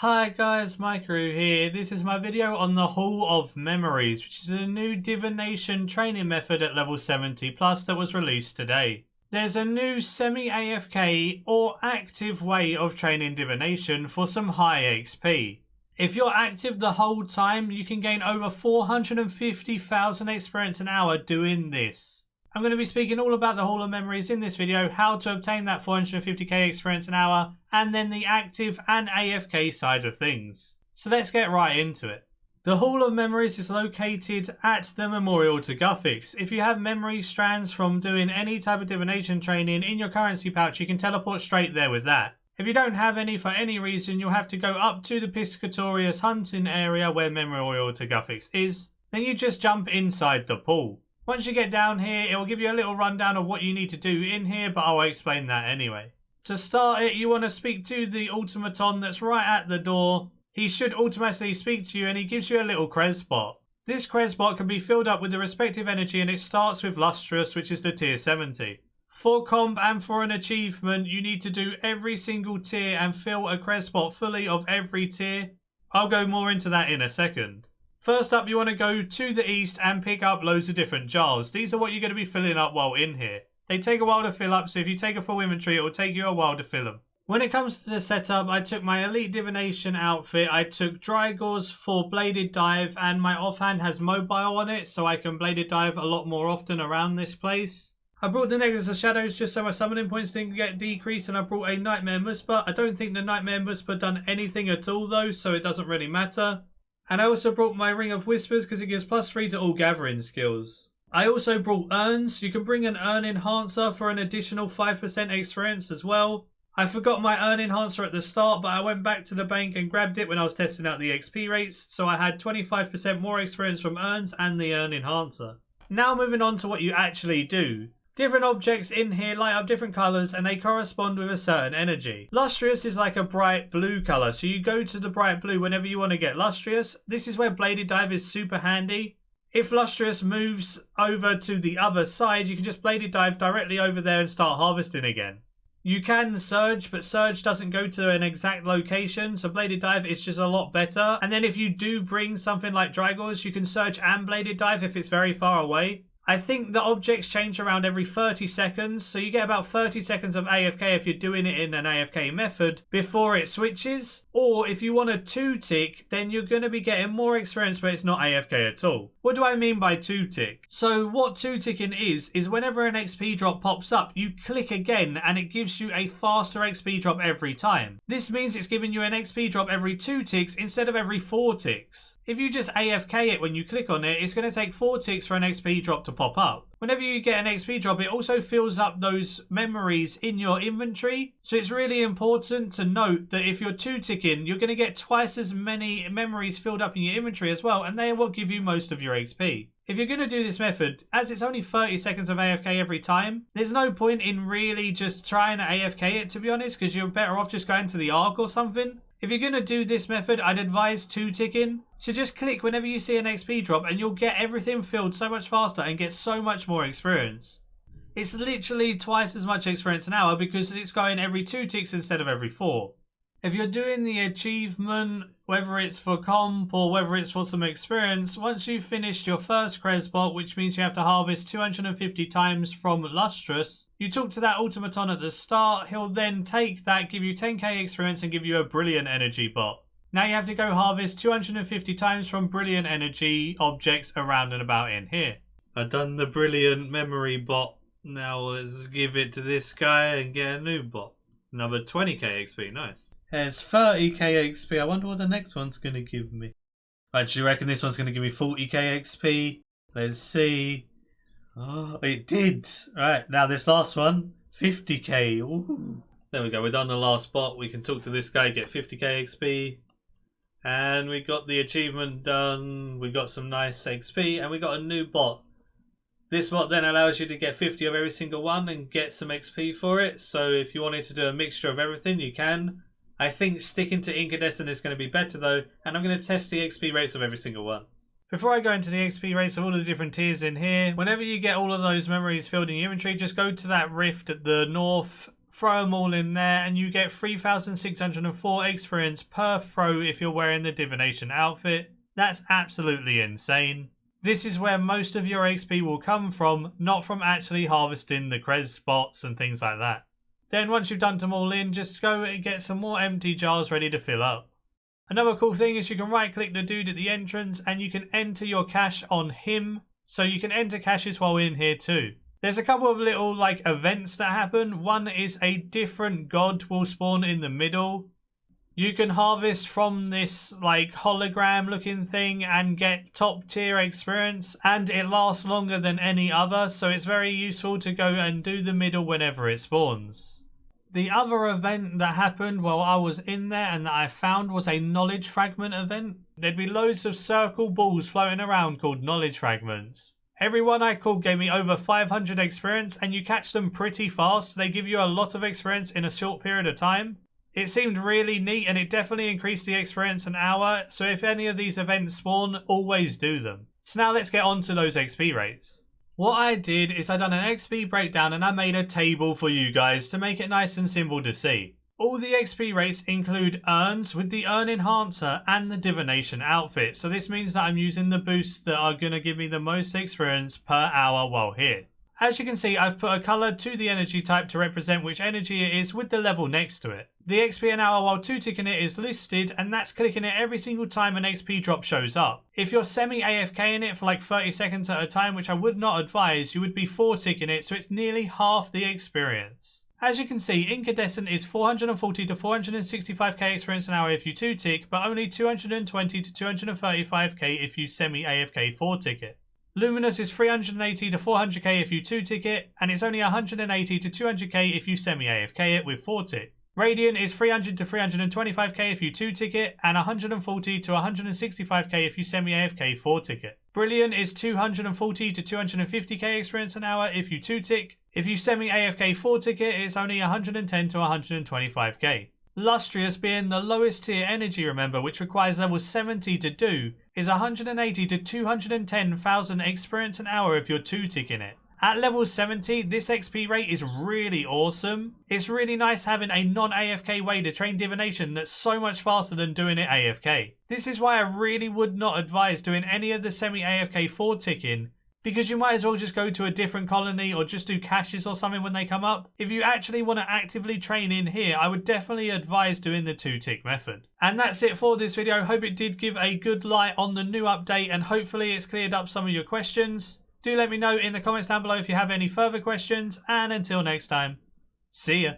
Hi guys, Maikeru here. This is my video on the Hall of Memories, which is a new divination training method at level 70 plus that was released today. There's a new semi-AFK or active way of training divination for some high XP. If you're active the whole time, you can gain over 450,000 experience an hour doing this. I'm going to be speaking all about the Hall of Memories in this video, how to obtain that 450k experience an hour, and then the active and AFK side of things. So let's get right into it. The Hall of Memories is located at the Memorial to Guthix. If you have memory strands from doing any type of divination training in your currency pouch, you can teleport straight there with that. If you don't have any for any reason, you'll have to go up to the Piscatorius hunting area where Memorial to Guthix is. Then you just jump inside the pool. Once you get down here, it will give you a little rundown of what you need to do in here, but I'll explain that anyway. To start it, you want to speak to the automaton that's right at the door. He should automatically speak to you and he gives you a little Cresbot. This Cresbot can be filled up with the respective energy and it starts with Lustrous, which is the tier 70. For comp and for an achievement, you need to do every single tier and fill a Cresbot fully of every tier. I'll go more into that in a second. First up, you want to go to the east and pick up loads of different jars. These are what you're going to be filling up while in here. They take a while to fill up, so if you take a full inventory, it will take you a while to fill them. When it comes to the setup, I took my Elite Divination outfit, I took Dry Gauze for Bladed Dive, and my offhand has mobile on it, so I can Bladed Dive a lot more often around this place. I brought the Necklace of Shadows just so my summoning points didn't get decreased, and I brought a Nightmare Muspa. I don't think the Nightmare Muspa done anything at all though, so it doesn't really matter. And I also brought my Ring of Whispers because it gives +3 to all gathering skills. I also brought urns. You can bring an urn enhancer for an additional 5% experience as well. I forgot my urn enhancer at the start, but I went back to the bank and grabbed it when I was testing out the XP rates. So I had 25% more experience from urns and the urn enhancer. Now moving on to what you actually do. Different objects in here light up different colours and they correspond with a certain energy. Lustrous is like a bright blue colour, so you go to the bright blue whenever you want to get Lustrous. This is where Bladed Dive is super handy. If Lustrous moves over to the other side, you can just Bladed Dive directly over there and start harvesting again. You can Surge, but Surge doesn't go to an exact location, so Bladed Dive is just a lot better. And then if you do bring something like Dry Gauze, you can Surge and Bladed Dive if it's very far away. I think the objects change around every 30 seconds, so you get about 30 seconds of AFK if you're doing it in an AFK method before it switches. Or if you want a 2-tick, then you're going to be getting more experience but it's not AFK at all. What do I mean by 2-tick? So what 2-ticking is whenever an XP drop pops up, you click again and it gives you a faster XP drop every time. This means it's giving you an XP drop every 2 ticks instead of every 4 ticks. If you just AFK it when you click on it, it's going to take 4 ticks for an XP drop to pop up. Whenever you get an XP drop, it also fills up those memories in your inventory. So it's really important to note that if you're 2-ticking, you're going to get twice as many memories filled up in your inventory as well, and they will give you most of your XP. If you're going to do this method, as it's only 30 seconds of AFK every time, there's no point in really just trying to AFK it, to be honest, because you're better off just going to the Ark or something. If you're going to do this method, I'd advise 2-ticking. So just click whenever you see an XP drop and you'll get everything filled so much faster and get so much more experience. It's literally twice as much experience an hour because it's going every 2 ticks instead of every 4. If you're doing the achievement, whether it's for comp or whether it's for some experience, once you've finished your first Cresbot, which means you have to harvest 250 times from Lustrous, you talk to that automaton at the start, he'll then take that, give you 10k experience and give you a Brilliant Energy bot. Now you have to go harvest 250 times from Brilliant Energy objects around and about in here. I've done the Brilliant Memory bot, now let's give it to this guy and get a new bot. Another 20k XP, nice. There's 30k XP. I wonder what the next one's going to give me. I actually reckon this one's going to give me 40k XP. Let's see. Oh, it did. Right, now this last one, 50k. Ooh. There we go. We're done the last bot. We can talk to this guy, get 50k XP. And we got the achievement done. We got some nice XP. And we got a new bot. This bot then allows you to get 50 of every single one and get some XP for it. So if you wanted to do a mixture of everything, you can. I think sticking to Incandescent is going to be better though, and I'm going to test the XP rates of every single one. Before I go into the XP rates of all of the different tiers in here, whenever you get all of those memories filled in your inventory, just go to that rift at the north throw them all in there and you get 3,604 experience per throw if you're wearing the divination outfit. That's absolutely insane. This is where most of your XP will come from, not from actually harvesting the Krez spots and things like that. Then once you've dumped them all in, just go and get some more empty jars ready to fill up. Another cool thing is you can right click the dude at the entrance and you can enter your cache on him, so you can enter caches while in here too. There's a couple of little like events that happen. One is a different god will spawn in the middle. You can harvest from this like hologram looking thing and get top tier experience, and it lasts longer than any other, so it's very useful to go and do the middle whenever it spawns. The other event that happened while I was in there and that I found was a knowledge fragment event. There'd be loads of circle balls floating around called knowledge fragments. Every one I caught gave me over 500 experience, and you catch them pretty fast. They give you a lot of experience in a short period of time. It seemed really neat and it definitely increased the experience an hour, so if any of these events spawn, always do them. So now let's get on to those XP rates. What I did is I done an XP breakdown and I made a table for you guys to make it nice and simple to see. All the XP rates include earns with the earn enhancer and the divination outfit, so this means that I'm using the boosts that are going to give me the most experience per hour while here. As you can see, I've put a colour to the energy type to represent which energy it is with the level next to it. The XP an hour while 2-ticking it is listed, and that's clicking it every single time an XP drop shows up. If you're semi-AFK in it for like 30 seconds at a time, which I would not advise, you would be 4-ticking it, so it's nearly half the experience. As you can see, Incandescent is 440 to 465k experience an hour if you 2-tick, but only 220 to 235k if you semi-AFK 4-tick it. Luminous is 380 to 400k if you 2-tick it, and it's only 180 to 200k if you semi-AFK it with 4-tick. Radiant is 300 to 325k if you 2-tick it, and 140 to 165k if you semi-AFK 4-tick it. Brilliant is 240 to 250k experience an hour if you 2-tick. If you semi-AFK 4-tick it, it's only 110 to 125k. Lustrous, being the lowest tier energy, remember, which requires level 70 to do, is 180 to 210,000 experience an hour if you're 2-ticking it. At level 70, this XP rate is really awesome. It's really nice having a non-AFK way to train divination that's so much faster than doing it AFK. This is why I really would not advise doing any of the semi-AFK 4-ticking, because you might as well just go to a different colony or just do caches or something when they come up. If you actually want to actively train in here, I would definitely advise doing the 2-tick method. And that's it for this video. Hope it did give a good light on the new update and hopefully it's cleared up some of your questions. Do let me know in the comments down below if you have any further questions, and until next time, see ya.